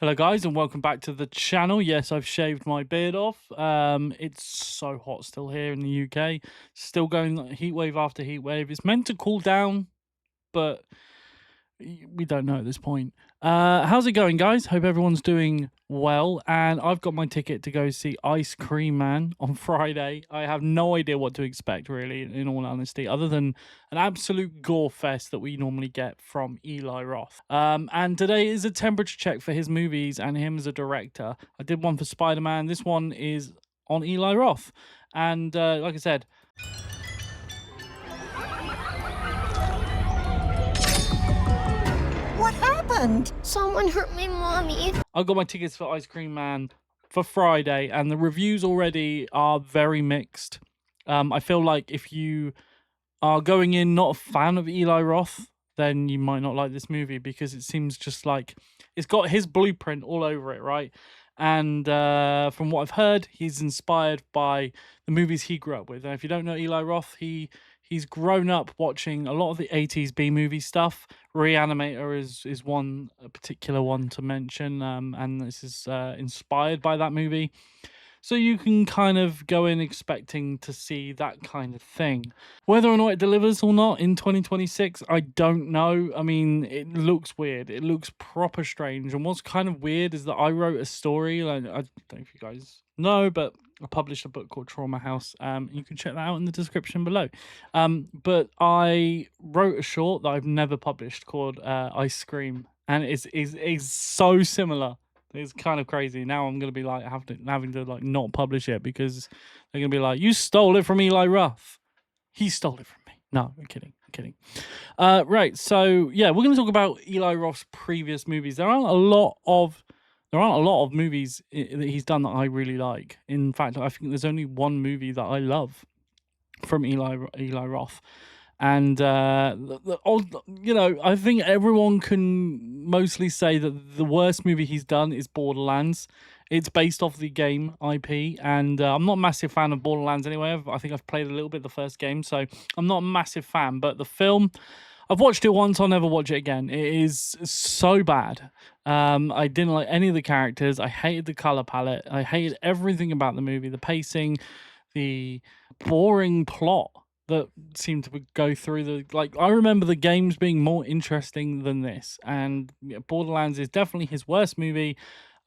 Hello guys and welcome back to the channel. Yes, I've shaved my beard off. It's so hot still here in the UK. Still going like heat wave after heat wave. It's meant to cool down, but we don't know at this point. How's it going, guys? Hope everyone's doing well. And I've got my ticket to go see Ice Cream Man on Friday. I have no idea what to expect, really, in all honesty, other than an absolute gore fest that we normally get from Eli Roth. And today is a temperature check for his movies and him as a director. I did one for Spider-Man. This one is on Eli Roth. And like I said, What happened? Someone hurt my mommy. I got my tickets for Ice Cream Man for Friday, and the reviews already are very mixed. I feel like if you are going in not a fan of Eli Roth, then you might not like this movie because it seems just like it's got his blueprint all over it, right? And from what I've heard, he's inspired by the movies he grew up with. And if you don't know Eli Roth, he's grown up watching a lot of the 80s B movie stuff. Reanimator is one a particular one to mention, and this is inspired by that movie. So you can kind of go in expecting to see that kind of thing. Whether or not it delivers or not in 2026, I don't know. I mean, it looks weird. It looks proper strange. And what's kind of weird is that I wrote a story. Like, I don't know if you guys know, but I published a book called Trauma House. You can check that out in the description below. But I wrote a short that I've never published called Ice Cream. And it's so similar. It's kind of crazy. Now I'm gonna be like having to like not publish it because they're gonna be like, you stole it from Eli Roth. He stole it from me. No, I'm kidding. I'm kidding. Right. So yeah, we're gonna talk about Eli Roth's previous movies. There aren't a lot of movies that he's done that I really like. In fact, I think there's only one movie that I love from Eli Roth. And I think everyone can mostly say that the worst movie he's done is Borderlands. It's based off the game IP, and I'm not a massive fan of Borderlands anyway. I think I've played a little bit the first game, so I'm not a massive fan. But the film, I've watched it once. I'll never watch it again. It is so bad. I didn't like any of the characters. I hated the color palette. I hated everything about the movie. The pacing, the boring plot that seemed to go through I remember the games being more interesting than this, and Borderlands is definitely his worst movie.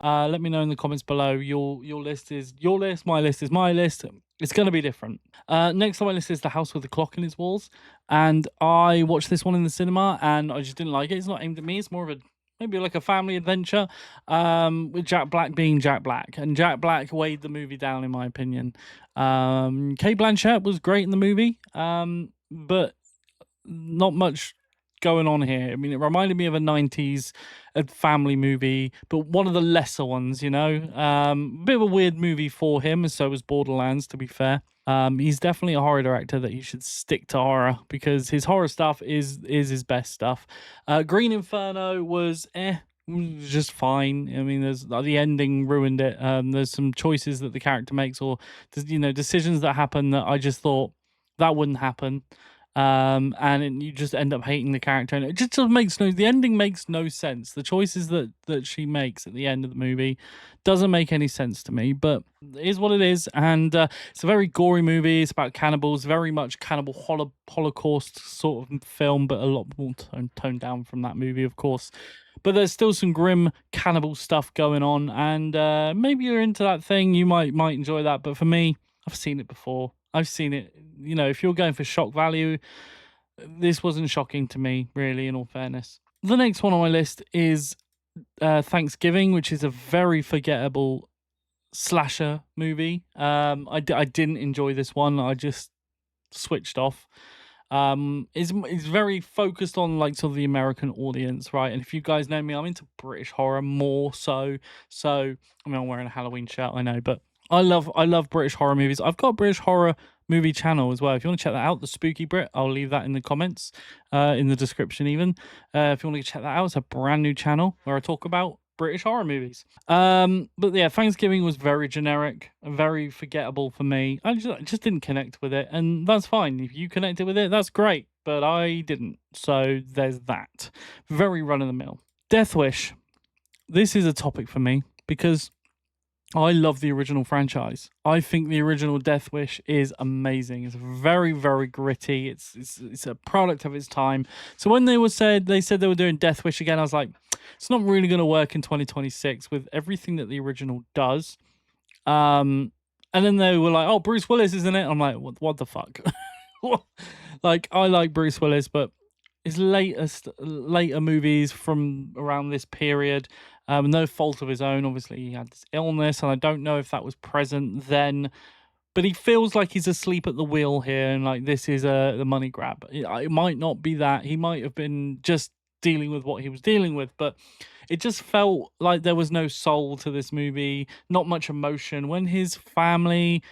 Let me know in the comments below. Your list is your list, my list is my list. It's going to be different. Next on my list is The House with the Clock in Its Walls, and I watched this one in the cinema and I just didn't like it. It's not aimed at me. It's more of a maybe like a family adventure, with Jack Black being Jack Black, and Jack Black weighed the movie down in my opinion. Kate Blanchett was great in the movie, but not much going on here. I mean, it reminded me of a 90s family movie, but one of the lesser ones, you know. Bit of a weird movie for him, and so was Borderlands, to be fair. He's definitely a horror director that you should stick to horror because his horror stuff is his best stuff. Green Inferno was just fine. I mean, there's the ending ruined it. There's some choices that the character makes, or decisions that happen that I just thought that wouldn't happen. You just end up hating the character, and it just makes the ending makes no sense. The choices that she makes at the end of the movie doesn't make any sense to me, but it is what it is. And it's a very gory movie. It's about cannibals, very much cannibal holocaust sort of film, but a lot more toned down from that movie, of course. But there's still some grim cannibal stuff going on, and maybe you're into that thing, you might enjoy that. But for me, I've seen it before. I've seen it. You know, if you're going for shock value, this wasn't shocking to me, really, in all fairness. The next one on my list is Thanksgiving, which is a very forgettable slasher movie. I didn't enjoy this one. I just switched off. It's very focused on like sort of the American audience, right? And if you guys know me, I'm into British horror more so. I mean, I'm wearing a Halloween shirt, I know, but I love British horror movies. I've got a British horror movie channel as well. If you want to check that out, The Spooky Brit, I'll leave that in the comments, in the description even. If you want to check that out, it's a brand new channel where I talk about British horror movies. But yeah, Thanksgiving was very generic, very forgettable for me. I just didn't connect with it, and that's fine. If you connected with it, that's great, but I didn't. So there's that. Very run of the mill. Death Wish. this is a topic for me because I love the original franchise. I think the original Death Wish is amazing. It's very, very gritty. It's a product of its time. So when they said they were doing Death Wish again, I was like, it's not really going to work in 2026 with everything that the original does. And then they were like, "Oh, Bruce Willis is in it." I'm like, "What the fuck?" Like, I like Bruce Willis, but his later movies from around this period, no fault of his own. Obviously, he had this illness, and I don't know if that was present then. But he feels like he's asleep at the wheel here, and like this is the money grab. It might not be that. He might have been just dealing with what he was dealing with, but it just felt like there was no soul to this movie, not much emotion. When his family,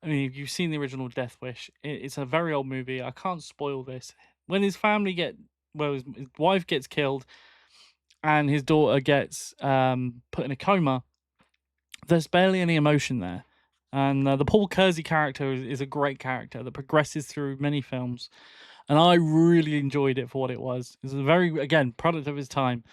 I mean, if you've seen the original Death Wish, it's a very old movie. I can't spoil this. When his family his wife gets killed and his daughter gets put in a coma, there's barely any emotion there. And the Paul Kersey character is a great character that progresses through many films. And I really enjoyed it for what it was. It's a very, again, product of his time.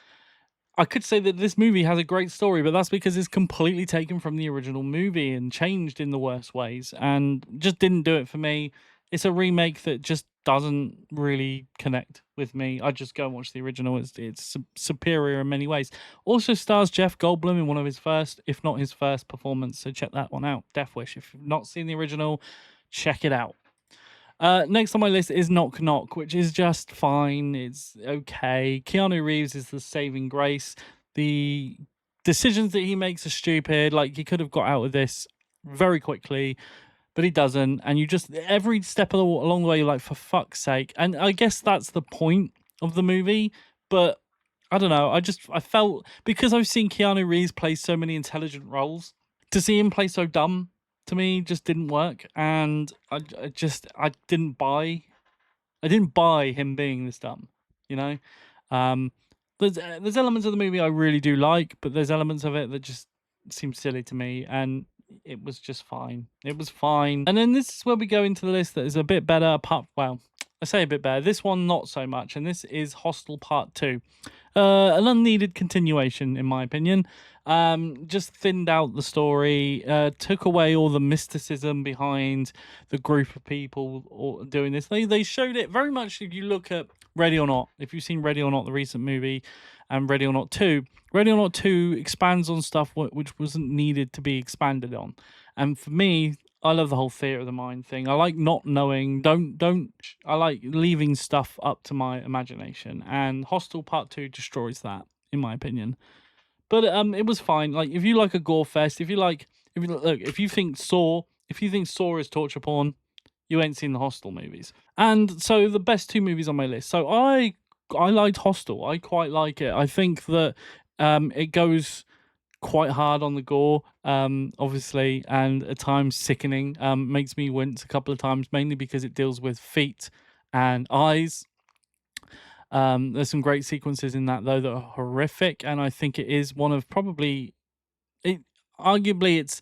I could say that this movie has a great story, but that's because it's completely taken from the original movie and changed in the worst ways and just didn't do it for me. It's a remake that just doesn't really connect with me. I just go and watch the original. It's superior in many ways. Also stars Jeff Goldblum in one of his first, if not his first performance. So check that one out. Death Wish. If you've not seen the original, check it out. Next on my list is Knock Knock, which is just fine. It's okay. Keanu Reeves is the saving grace. The decisions that he makes are stupid. Like, he could have got out of this very quickly, but he doesn't. And you just, every step along the way, you're like, for fuck's sake. And I guess that's the point of the movie. But I don't know. I felt, because I've seen Keanu Reeves play so many intelligent roles, to see him play so dumb to me just didn't work, and I didn't buy him being this dumb, you know. There's elements of the movie I really do like, but there's elements of it that just seem silly to me, and it was just fine. It was fine. And then this is where we go into the list that is a bit better. Well, I say a bit better. This one not so much, and this is Hostel Part 2. An unneeded continuation, in my opinion. Just thinned out the story, took away all the mysticism behind the group of people doing this. They showed it very much. If you look at Ready or Not, if you've seen Ready or Not, the recent movie, and Ready or Not 2, Ready or Not 2 expands on stuff which wasn't needed to be expanded on. And for me, I love the whole theater of the mind thing. I like not knowing. I like leaving stuff up to my imagination. And Hostel Part 2 destroys that, in my opinion. But it was fine. Like, if you like a gore fest, if you think Saw is torture porn, you ain't seen the Hostel movies. And so the best two movies on my list. So I liked Hostel. I quite like it. I think that it goes quite hard on the gore, obviously, and at times sickening. Makes me wince a couple of times, mainly because it deals with feet and eyes. There's some great sequences in that, though, that are horrific, and I think it is one of arguably it's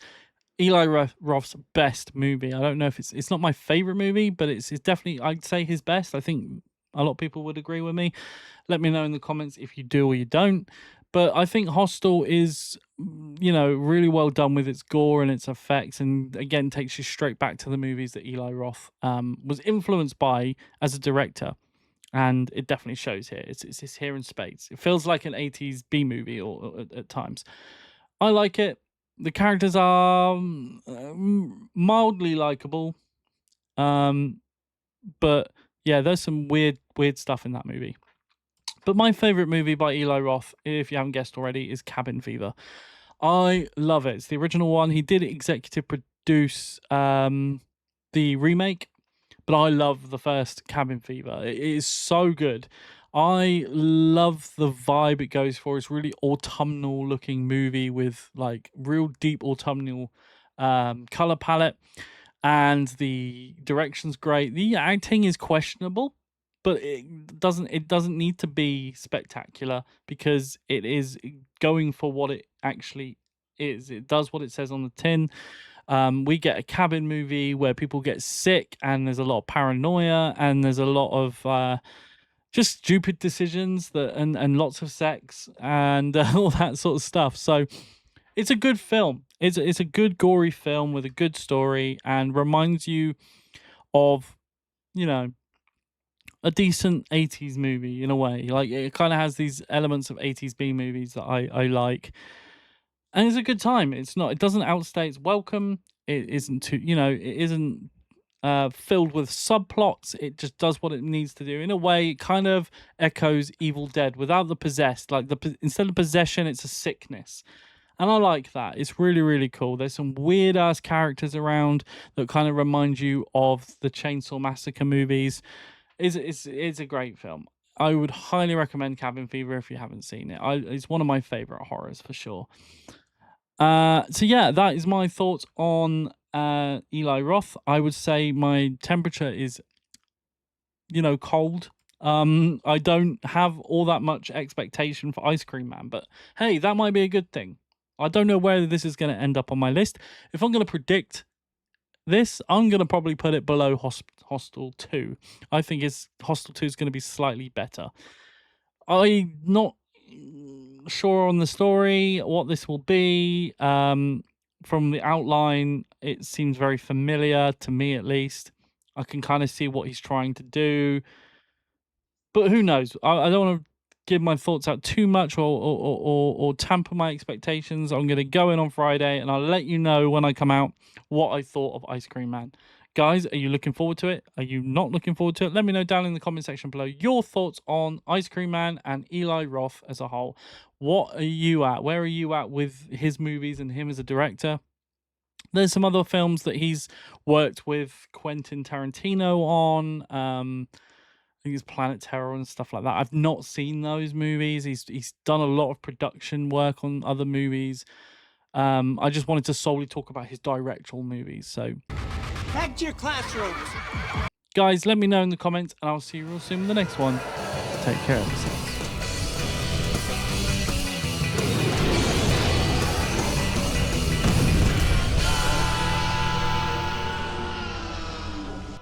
Eli Roth's best movie. I don't know if it's not my favorite movie, but it's definitely, I'd say, his best. I think a lot of people would agree with me. Let me know in the comments if you do or you don't. But I think Hostel is, really well done with its gore and its effects, and again takes you straight back to the movies that Eli Roth was influenced by as a director, and it definitely shows here. It's here in spades. It feels like an 80s B movie or at times. I like it. The characters are mildly likable, but yeah, there's some weird stuff in that movie. But my favorite movie by Eli Roth, if you haven't guessed already, is Cabin Fever. I love it. It's the original one. He did executive produce the remake, but I love the first Cabin Fever. It is so good. I love the vibe it goes for. It's really autumnal looking movie with like real deep autumnal color palette, and the direction's great. The acting is questionable, but it doesn't need to be spectacular because it is going for what it actually is. It does what it says on the tin. We get a cabin movie where people get sick and there's a lot of paranoia and there's a lot of just stupid decisions and lots of sex and all that sort of stuff. So it's a good film. It's a good gory film with a good story and reminds you of, you know, a decent 80s movie in a way. Like, it kind of has these elements of 80s B movies that I like. And it's a good time. It doesn't outstay its welcome. It isn't too, it isn't filled with subplots. It just does what it needs to do. In a way, it kind of echoes Evil Dead without the possessed. Like, instead of possession, it's a sickness. And I like that. It's really, really cool. There's some weird ass characters around that kind of remind you of the Chainsaw Massacre movies. It's a great film. I would highly recommend Cabin Fever if you haven't seen it. It's one of my favorite horrors for sure. So yeah, that is my thoughts on Eli Roth. I would say my temperature is, cold. I don't have all that much expectation for Ice Cream Man, but hey, that might be a good thing. I don't know where this is going to end up on my list. If I'm going to predict this, I'm going to probably put it below Hostel 2. I think Hostel 2 is going to be slightly better. I'm not sure on the story, what this will be. From the outline, it seems very familiar to me, at least. I can kind of see what he's trying to do. But who knows? I don't want to give my thoughts out too much or tamper my expectations. I'm going to go in on Friday and I'll let you know when I come out what I thought of Ice Cream Man. Guys, are you looking forward to it? Are you not looking forward to it? Let me know down in the comment section below your thoughts on Ice Cream Man and Eli Roth as a whole. What are you at? Where are you at with his movies and him as a director? There's some other films that he's worked with Quentin Tarantino on. I think it's Planet Terror and stuff like that. I've not seen those movies. He's done a lot of production work on other movies. I just wanted to solely talk about his directorial movies. So, back to your classrooms. Guys, let me know in the comments, and I'll see you real soon in the next one. Take care of yourselves.